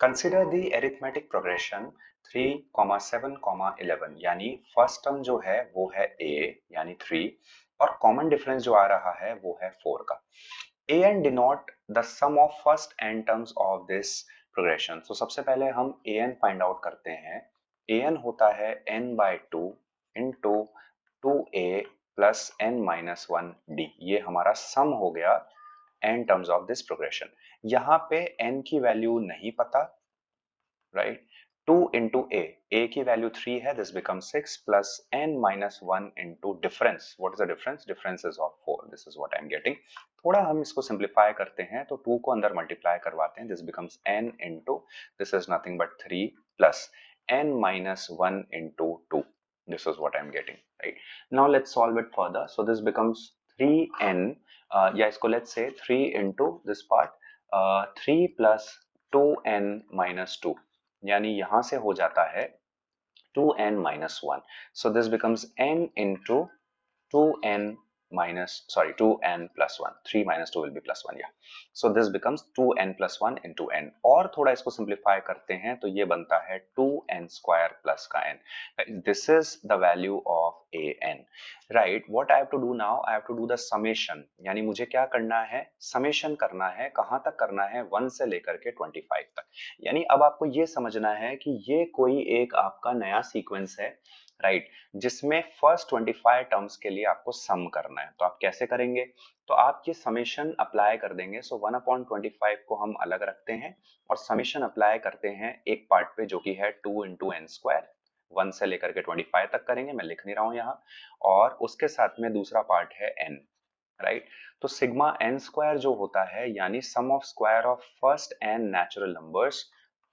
Consider the arithmetic progression 3, 7, 11 यानी first term जो है वो है a यानी 3 और कॉमन डिफरेंस जो आ रहा है वो है 4 का। a n denote the sum of first n terms of this progression. तो सबसे पहले हम a n फाइंड आउट करते हैं। a n होता है n by 2 into 2a plus n minus 1d। ये हमारा सम हो गया n terms of this progression. यहाँ पे n की वैल्यू नहीं पता, राइट। 2 into a की वैल्यू 3 है, this become 6 plus n minus 1 into difference. What is the difference? Difference is of 4। This is what I am getting. थोड़ा हम इसको सिंप्लीफाई करते हैं तो 2 को अंदर मल्टीप्लाई करवाते हैं, this becomes n into this is nothing but 3 plus n minus 1 into 2। this is what I am getting, right? Now let's solve it further. So this becomes 3n, या इसको let's say 3 into this part, 3 plus 2n minus 2, यानी यहां से हो जाता है 2n minus 1. So this becomes n into 2n minus, sorry, 2n plus 1. 3 minus 2 will be plus 1, yeah. So this becomes 2n plus 1 into n. और थोड़ा इसको simplify करते हैं तो ये बनता है 2n square plus का n. This is the value of an. Right, what I have to do now? I have to do the summation. यानी मुझे क्या करना है? summation करना है। कहाँ तक करना है? 1 से लेकर के 25 तक। यानी अब आपको ये समझना है कि ये कोई एक आपका नया सीक्वेंस है, राइट, जिसमें फर्स्ट 25 टर्म्स के लिए आपको सम करना है। तो आप कैसे करेंगे? तो आप ये समेशन अप्लाई कर देंगे। सो 1/25 को हम अलग रखते हैं और समेशन अप्लाई करते हैं एक पार्ट पे जो कि है 2 इंटू एन स्क्वायर। 1 से लेकर के 25 तक करेंगे, मैं लिख नहीं रहा हूं यहाँ। और उसके साथ में दूसरा पार्ट है n, राइट। तो सिग्मा n स्क्वायर जो होता है यानी sum of square of first n natural numbers,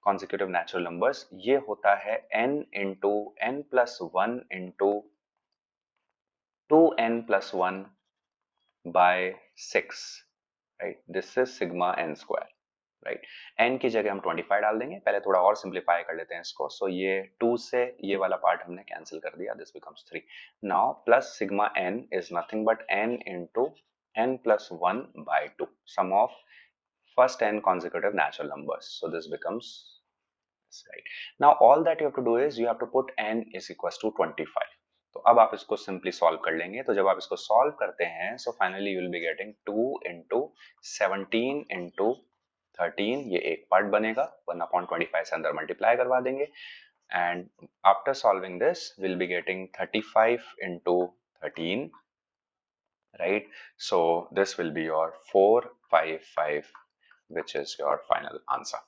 consecutive natural numbers, ये होता है n into n plus 1 into 2n plus 1 by 6, right? This is sigma n square, right? n की जगह हम 25 डाल देंगे। पहले थोड़ा और सिंप्लीफाई कर लेते हैं इसको। सो ये 2 से ये वाला पार्ट हमने कैंसिल कर दिया, this becomes 3। Now plus sigma n is nothing but n into n plus 1 by 2, sum of first n consecutive natural numbers. So this becomes, right, now all that you have to do is you have to put n is equals to 25। तो अब आप इसको simply solve कर लेंगे। तो जब आप इसको सॉल्व करते हैं so finally you will be getting 2 into 17 into 13, ये एक पार्ट बनेगा। 1/25 से अंदर मल्टीप्लाई करवा देंगे and after solving this will be getting 35 into 13, right? So this will be your 455, which is your final answer.